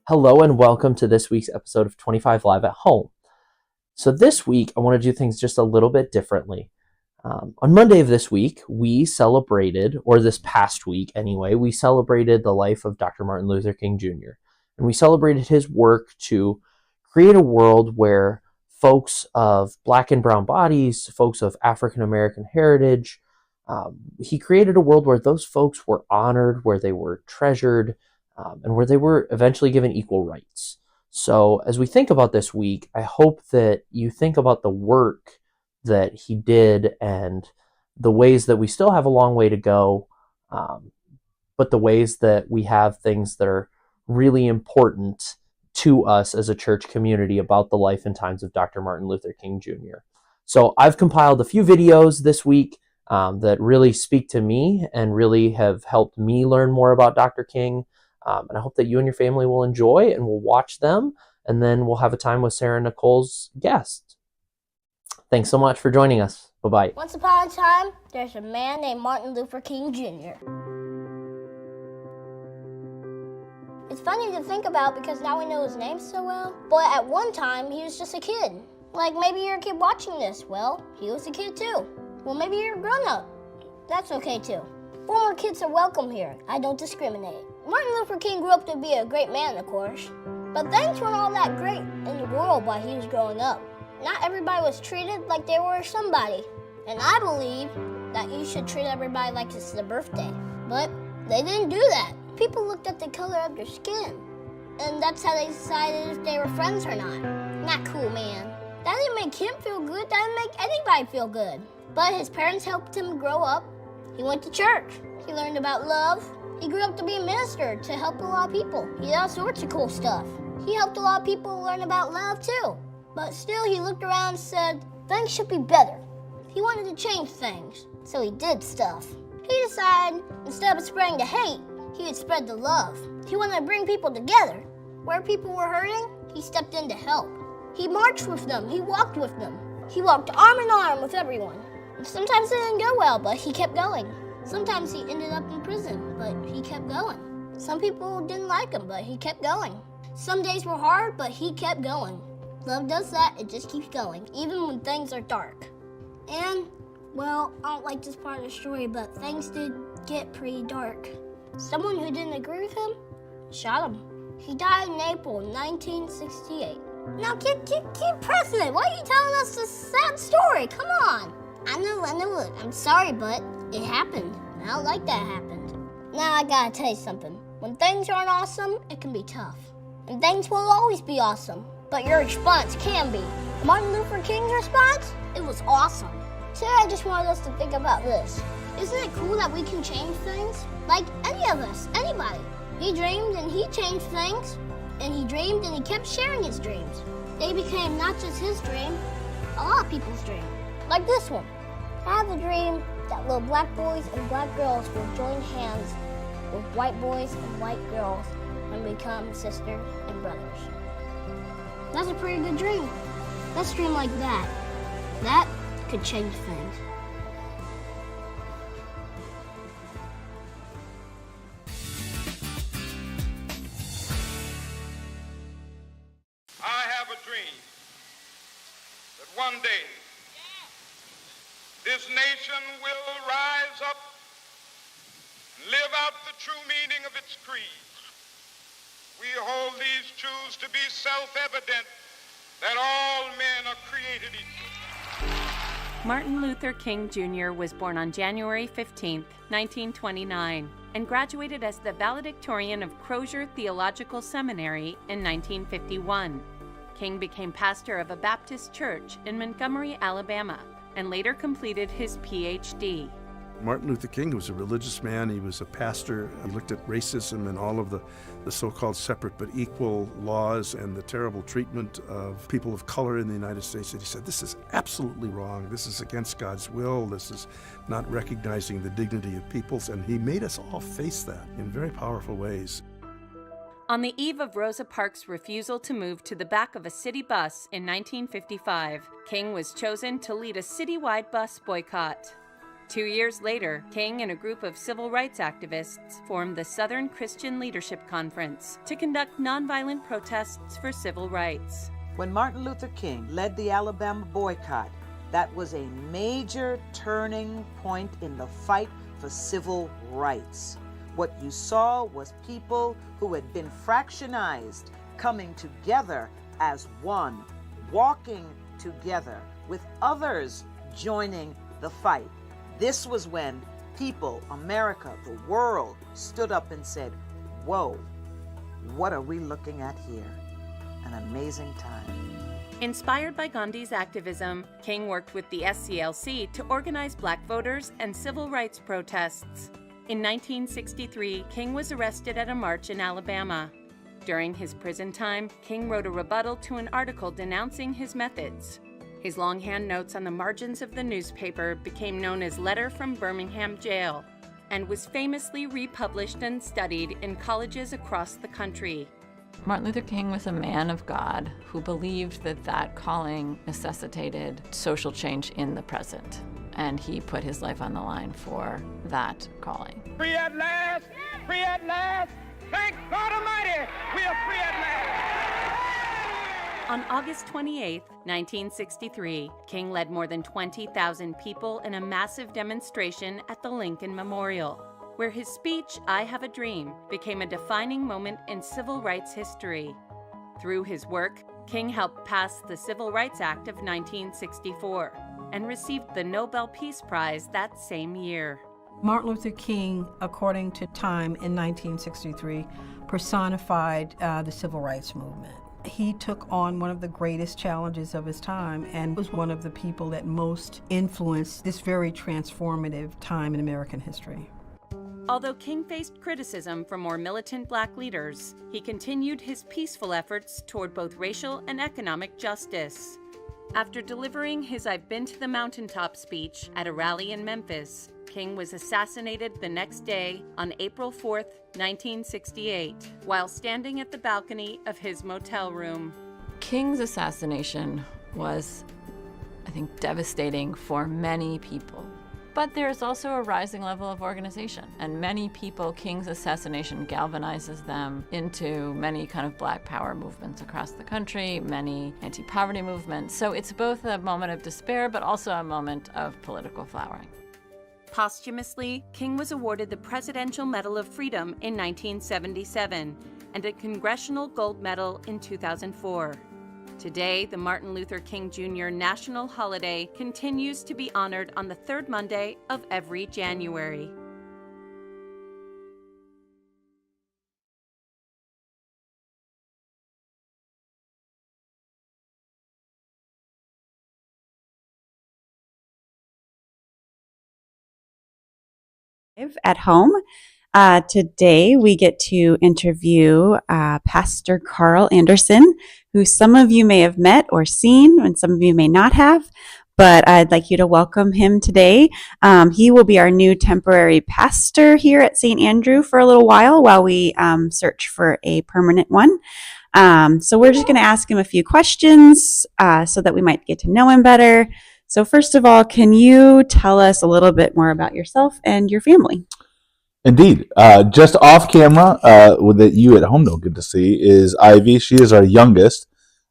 Hello and welcome to this week's episode of 25 Live at Home. So this week, I want to do things just a little bit differently. On Monday of this week, we celebrated, or this past week anyway, we celebrated the life of Dr. Martin Luther King Jr. And we celebrated his work to create a world where folks of Black and brown bodies, folks of African American heritage, he created a world where those folks were honored, where they were treasured, and where they were eventually given equal rights. So as we think about this week, I hope that you think about the work that he did and the ways that we still have a long way to go, but the ways that we have things that are really important to us as a church community about the life and times of Dr. Martin Luther King Jr. So I've compiled a few videos this week that really speak to me and really have helped me learn more about Dr. King. And I hope that you and your family will enjoy and will watch them. And then we'll have a time with Sara and Nichole's guest. Thanks so much for joining us. Bye-bye. Once upon a time, there's a man named Martin Luther King Jr. It's funny to think about because now we know his name so well. But at one time, he was just a kid. Like maybe you're a kid watching this. Well, he was a kid too. Well, maybe you're a grown-up. That's okay too. Former kids are welcome here. I don't discriminate. Martin Luther King grew up to be a great man, of course. But things weren't all that great in the world while he was growing up. Not everybody was treated like they were somebody. And I believe that you should treat everybody like it's their birthday. But they didn't do that. People looked at the color of their skin. And that's how they decided if they were friends or not. Not cool, man. That didn't make him feel good. That didn't make anybody feel good. But his parents helped him grow up. He went to church. He learned about love. He grew up to be a minister to help a lot of people. He did all sorts of cool stuff. He helped a lot of people learn about love too. But still he looked around and said, things should be better. He wanted to change things, so he did stuff. He decided instead of spreading the hate, he would spread the love. He wanted to bring people together. Where people were hurting, he stepped in to help. He marched with them. He walked with them. He walked arm in arm with everyone. Sometimes it didn't go well, but he kept going. Sometimes he ended up in prison, but he kept going. Some people didn't like him, but he kept going. Some days were hard, but he kept going. Love does that, it just keeps going, even when things are dark. And, well, I don't like this part of the story, but things did get pretty dark. Someone who didn't agree with him shot him. He died in April 1968. Now keep pressing it. Why are you telling us this sad story? Come on. I know, look, I'm sorry, but it happened. I don't like that happened. Now I gotta tell you something. When things aren't awesome, it can be tough. And things won't always be awesome, but your response can be. Martin Luther King's response? It was awesome. Today I just wanted us to think about this. Isn't it cool that we can change things? Like any of us, anybody. He dreamed and he changed things. And he dreamed and he kept sharing his dreams. They became not just his dream, a lot of people's dream. Like this one. I have a dream that little black boys and black girls will join hands with white boys and white girls and become sisters and brothers. That's a pretty good dream. Let's dream like that. That could change things. I have a dream that one day this nation will rise up and live out the true meaning of its creed. We hold these truths to be self-evident that all men are created equal. Martin Luther King Jr. was born on January 15, 1929, and graduated as the valedictorian of Crozier Theological Seminary in 1951. King became pastor of a Baptist church in Montgomery, Alabama, and later completed his Ph.D. Martin Luther King was a religious man. He was a pastor. He looked at racism and all of the so-called separate but equal laws and the terrible treatment of people of color in the United States. And he said, this is absolutely wrong. This is against God's will. This is not recognizing the dignity of peoples. And he made us all face that in very powerful ways. On the eve of Rosa Parks' refusal to move to the back of a city bus in 1955, King was chosen to lead a citywide bus boycott. 2 years later, King and a group of civil rights activists formed the Southern Christian Leadership Conference to conduct nonviolent protests for civil rights. When Martin Luther King led the Alabama boycott, that was a major turning point in the fight for civil rights. What you saw was people who had been fractionized coming together as one, walking together with others joining the fight. This was when people, America, the world, stood up and said, whoa, what are we looking at here? An amazing time. Inspired by Gandhi's activism, King worked with the SCLC to organize black voters and civil rights protests. In 1963, King was arrested at a march in Alabama. During his prison time, King wrote a rebuttal to an article denouncing his methods. His longhand notes on the margins of the newspaper became known as Letter from Birmingham Jail and was famously republished and studied in colleges across the country. Martin Luther King was a man of God who believed that that calling necessitated social change in the present, and he put his life on the line for that calling. Free at last! Free at last! Thank God Almighty, we are free at last! On August 28, 1963, King led more than 20,000 people in a massive demonstration at the Lincoln Memorial, where his speech, I Have a Dream, became a defining moment in civil rights history. Through his work, King helped pass the Civil Rights Act of 1964 and received the Nobel Peace Prize that same year. Martin Luther King, according to Time in 1963, personified the civil rights movement. He took on one of the greatest challenges of his time and was one of the people that most influenced this very transformative time in American history. Although King faced criticism from more militant black leaders, he continued his peaceful efforts toward both racial and economic justice. After delivering his I've Been to the Mountaintop speech at a rally in Memphis, King was assassinated the next day on April 4, 1968, while standing at the balcony of his motel room. King's assassination was, I think, devastating for many people. But there's also a rising level of organization, and many people, King's assassination galvanizes them into many kind of black power movements across the country, many anti-poverty movements. So it's both a moment of despair, but also a moment of political flowering. Posthumously, King was awarded the Presidential Medal of Freedom in 1977 and a Congressional Gold Medal in 2004. Today, the Martin Luther King Jr. National Holiday continues to be honored on the third Monday of every January. At home. Today we get to interview Pastor Carl Anderson, who some of you may have met or seen and some of you may not have, but I'd like you to welcome him today. He will be our new temporary pastor here at St. Andrew for a little while we search for a permanent one. So we're just going to ask him a few questions so that we might get to know him better. So first of all, can you tell us a little bit more about yourself and your family? Indeed. Just off camera, that you at home don't get to see, is Ivy. She is our youngest.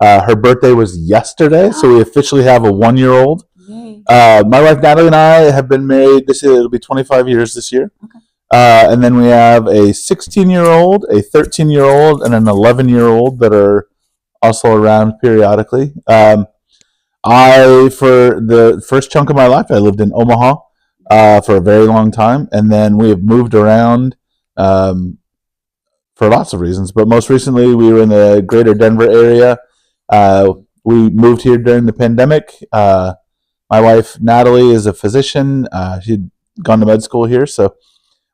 Her birthday was yesterday, so we officially have a 1-year-old. My wife Natalie and I have been married. It'll be 25 years this year. Okay. And then we have a 16-year-old, a 13-year-old, and an 11-year-old that are also around periodically. For the first chunk of my life, I lived in Omaha for a very long time, and then we have moved around for lots of reasons, but most recently we were in the greater Denver area. We moved here during the pandemic. My wife, Natalie, is a physician. She'd gone to med school here, so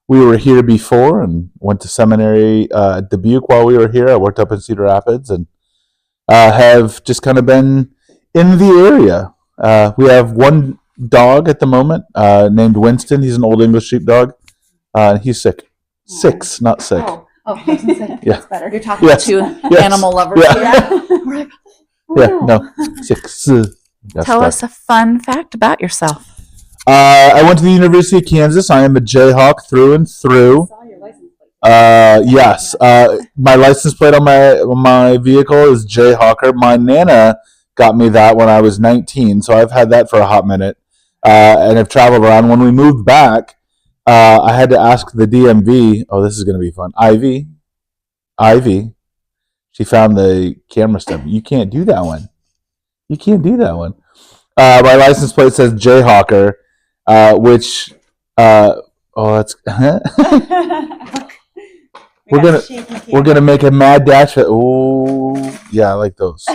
we were here before and went to seminary at Dubuque while we were here. I worked up in Cedar Rapids and have just kind of been in the area. We have one dog at the moment named Winston. He's an old English sheepdog. He's sick. 6, not sick. Oh, I was going to say, that's better. You're talking to animal lovers. Yeah. We're like, no, 6. Tell us a fun fact about yourself. I went to the University of Kansas. I am a Jayhawk through and through. Yes. My license plate on my vehicle is Jayhawker. My Nana got me that when I was 19, so I've had that for a hot minute, and I've traveled around. When we moved back, I had to ask the DMV. Oh, this is going to be fun. Ivy. She found the camera stuff. You can't do that one. You can't do that one. My license plate says Jayhawker, which that's we're gonna make a mad dash. Oh yeah, I like those.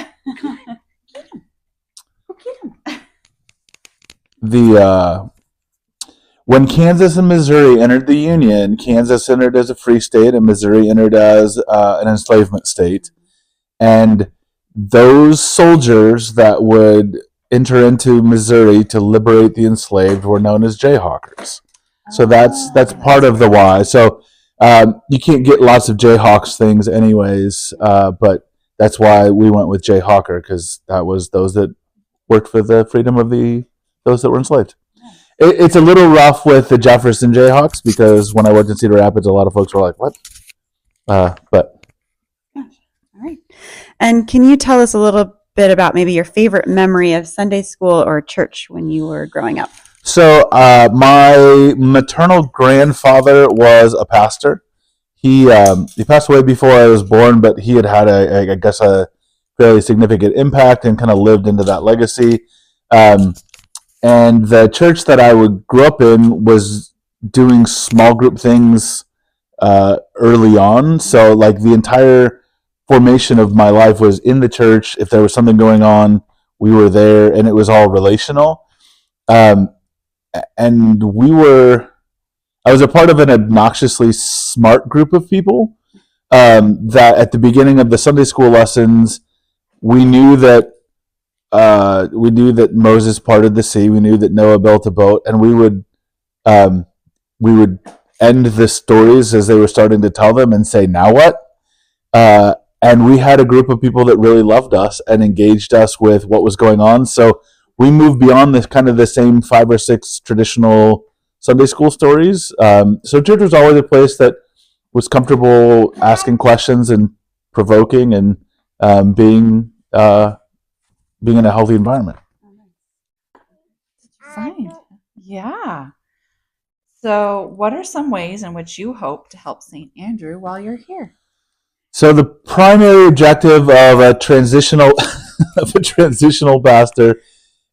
When Kansas and Missouri entered the Union, Kansas entered as a free state and Missouri entered as an enslavement state. And those soldiers that would enter into Missouri to liberate the enslaved were known as Jayhawkers. So that's part of the why. So you can't get lots of Jayhawks things anyways, but that's why we went with Jayhawker, because that was those that worked for the freedom of those that were enslaved. It's a little rough with the Jefferson Jayhawks, because when I worked in Cedar Rapids, a lot of folks were like, what? But. All right. And can you tell us a little bit about maybe your favorite memory of Sunday school or church when you were growing up? So my maternal grandfather was a pastor. He passed away before I was born, but he had a fairly significant impact and kind of lived into that legacy. And the church that I grew up in was doing small group things early on. So like the entire formation of my life was in the church. If there was something going on, we were there, and it was all relational. And I was a part of an obnoxiously smart group of people that at the beginning of the Sunday school lessons, we knew that Moses parted the sea. We knew that Noah built a boat, and we would end the stories as they were starting to tell them and say, "Now what?" And we had a group of people that really loved us and engaged us with what was going on. So we moved beyond this kind of the same 5 or 6 traditional Sunday school stories. So church was always a place that was comfortable asking questions and provoking and being in a healthy environment. Fine. Yeah. So what are some ways in which you hope to help St. Andrew while you're here? So the primary objective of a transitional pastor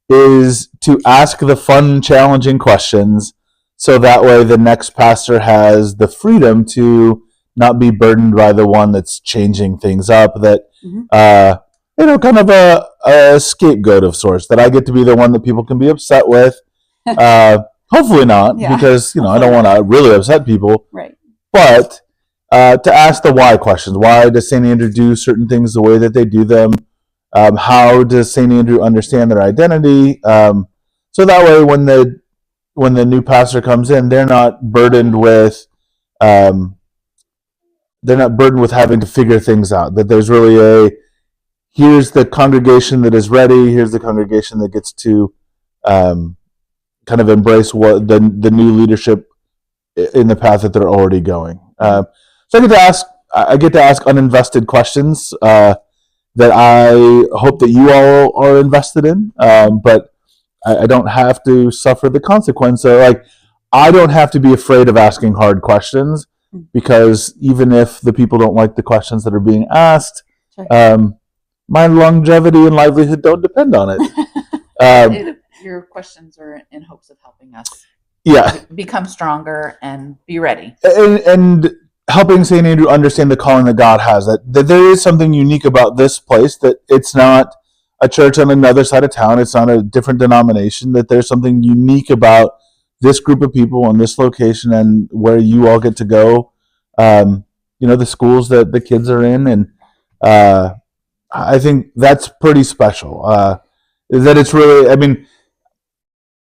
is to ask the fun, challenging questions, so that way the next pastor has the freedom to not be burdened by the one that's changing things up, that kind of a scapegoat of sorts, that I get to be the one that people can be upset with. Hopefully not, because I don't want to really upset people. Right. But to ask the why questions. Why does St. Andrew do certain things the way that they do them? How does St. Andrew understand their identity? So that way, when the new pastor comes in, they're not burdened with having to figure things out. That there's really here's the congregation that is ready. Here's the congregation that gets to kind of embrace what the new leadership in the path that they're already going. So I get to ask uninvested questions that I hope that you all are invested in, but I don't have to suffer the consequence. So I don't have to be afraid of asking hard questions, because even if the people don't like the questions that are being asked, my longevity and livelihood don't depend on it. Your questions are in hopes of helping us become stronger and be ready. And helping St. Andrew understand the calling that God has, that there is something unique about this place, that it's not a church on another side of town, it's not a different denomination, that there's something unique about this group of people in this location and where you all get to go, the schools that the kids are in. And I think that's pretty special. That it's really,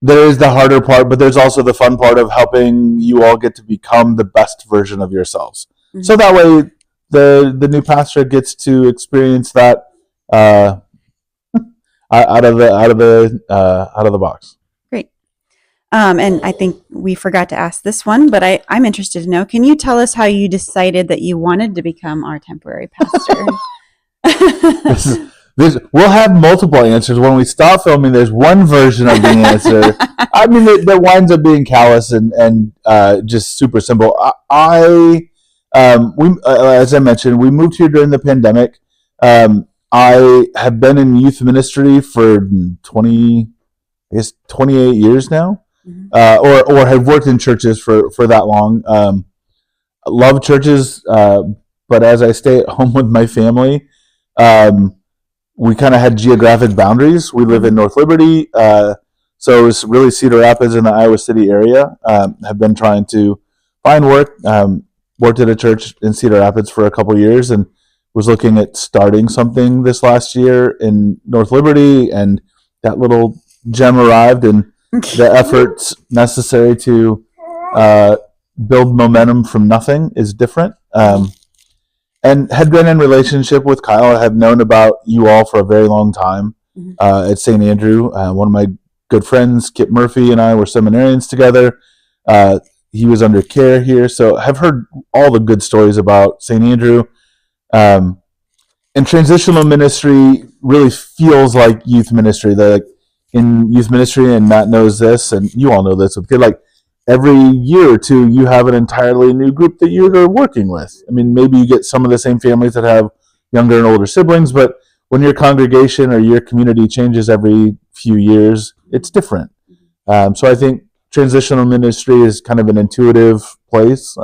there is the harder part, but there's also the fun part of helping you all get to become the best version of yourselves. Mm-hmm. So that way, the new pastor gets to experience that out of the box. Great. And I think we forgot to ask this one, but I'm interested to know, can you tell us how you decided that you wanted to become our temporary pastor? We'll have multiple answers. When we stop filming, there's one version of the answer. I mean, that winds up being callous and just super simple. As I mentioned, we moved here during the pandemic. I have been in youth ministry for 28 years now, or have worked in churches for that long. Love churches, but as I stay at home with my family, we kind of had geographic boundaries. We live in North Liberty, so it's really Cedar Rapids in the Iowa City area. Have been trying to find work. Worked at a church in Cedar Rapids for a couple of years, and was looking at starting something this last year in North Liberty, and that little gem arrived, and the efforts necessary to build momentum from nothing is different. And had been in relationship with Kyle. I have known about you all for a very long time at St. Andrew. One of my good friends, Kip Murphy, and I were seminarians together. He was under care here, so I've heard all the good stories about St. Andrew. And transitional ministry really feels like youth ministry. In youth ministry, and Matt knows this, and you all know this with kids, like every year or two, you have an entirely new group that you're working with. I mean, maybe you get some of the same families that have younger and older siblings, but when your congregation or your community changes every few years, it's different. So I think transitional ministry is kind of an intuitive place.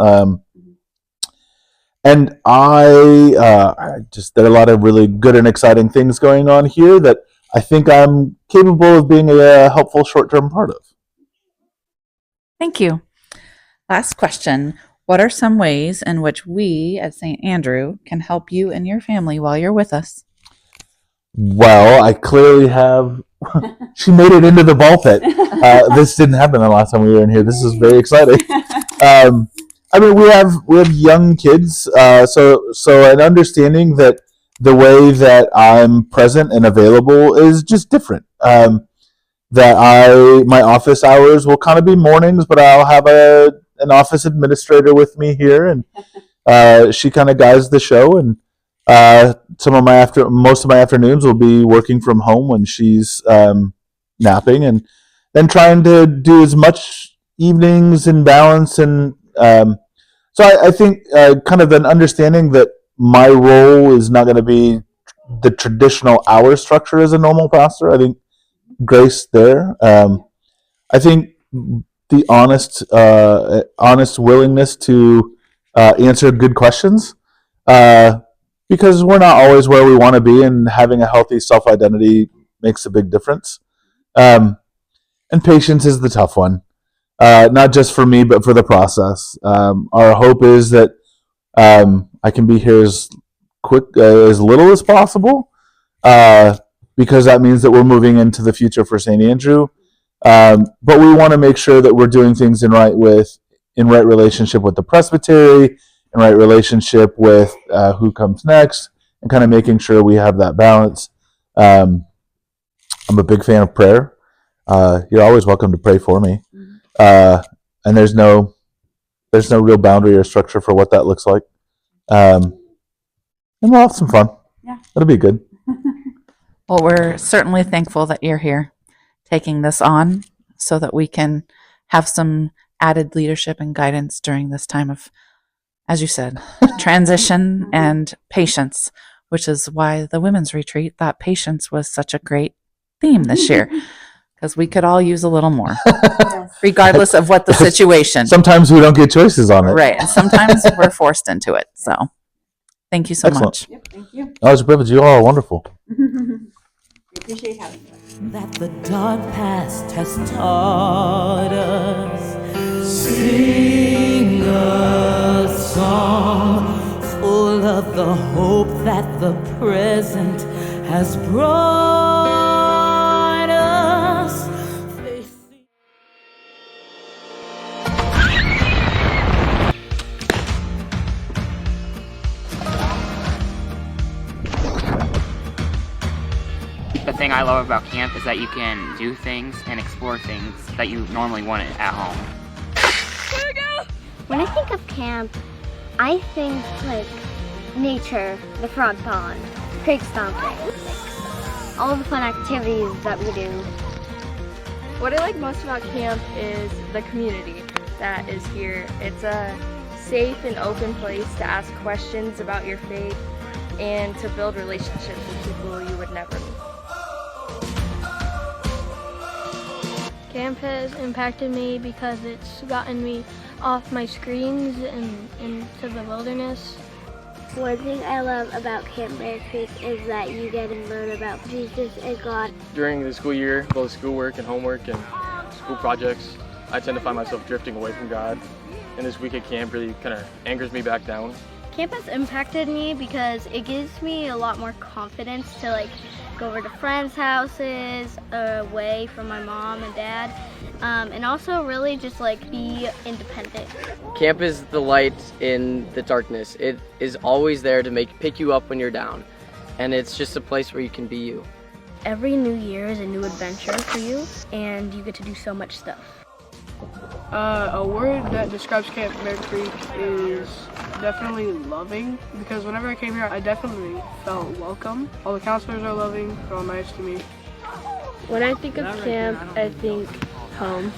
And I just, there are a lot of really good and exciting things going on here that I think I'm capable of being a helpful short-term part of. Thank you. Last question. What are some ways in which we at St. Andrew can help you and your family while you're with us? Well, I clearly have. She made it into the ball pit. This didn't happen the last time we were in here. This is very exciting. I mean, we have young kids, so an understanding that the way that I'm present and available is just different. That my office hours will kind of be mornings, but I'll have an office administrator with me here, and she kind of guides the show. And most of my afternoons will be working from home when she's napping, and then trying to do as much evenings in balance. And so I think kind of an understanding that my role is not going to be the traditional hour structure as a normal pastor. I think grace there. I think the honest willingness to answer good questions, because we're not always where we want to be, and having a healthy self-identity makes a big difference. And patience is the tough one, not just for me, but for the process. Our hope is that I can be here as little as possible, because that means that we're moving into the future for St. Andrew. But we want to make sure that we're doing things in right relationship with the presbytery, in right relationship with who comes next, and kind of making sure we have that balance. I'm a big fan of prayer. You're always welcome to pray for me. And there's no real boundary or structure for what that looks like. And we'll have some fun. Yeah. It'll be good. Well, we're certainly thankful that you're here taking this on so that we can have some added leadership and guidance during this time of, as you said, transition and patience, which is why the women's retreat thought patience was such a great theme this year, because we could all use a little more, regardless of what the situation. Sometimes we don't get choices on it. Right, and sometimes we're forced into it. So thank you so much. Yep, thank you. Oh, it's a privilege. You all are wonderful. We appreciate having you. That the dark past has taught us. Sing a song full of the hope that the present has brought us. The thing I love about camp is that you can do things and explore things that you normally wouldn't at home. When I think of camp, I think like nature, the frog pond, creek stomping, all the fun activities that we do. What I like most about camp is the community that is here. It's a safe and open place to ask questions about your faith and to build relationships with people you would never meet. Camp has impacted me because it's gotten me off my screens and into the wilderness. One thing I love about Camp Bear Creek is that you get to learn about Jesus and God. During the school year, both schoolwork and homework and school projects, I tend to find myself drifting away from God. And this week at camp really kind of anchors me back down. Camp has impacted me because it gives me a lot more confidence to like go over to friends' houses, away from my mom and dad, and also really just like be independent. Camp is the light in the darkness. It is always there to pick you up when you're down, and it's just a place where you can be you. Every new year is a new adventure for you, and you get to do so much stuff. A word that describes Camp Bear Creek is definitely loving, because whenever I came here, I definitely felt welcome. All the counselors are loving, they're all nice to me. When I think of camp, I think home.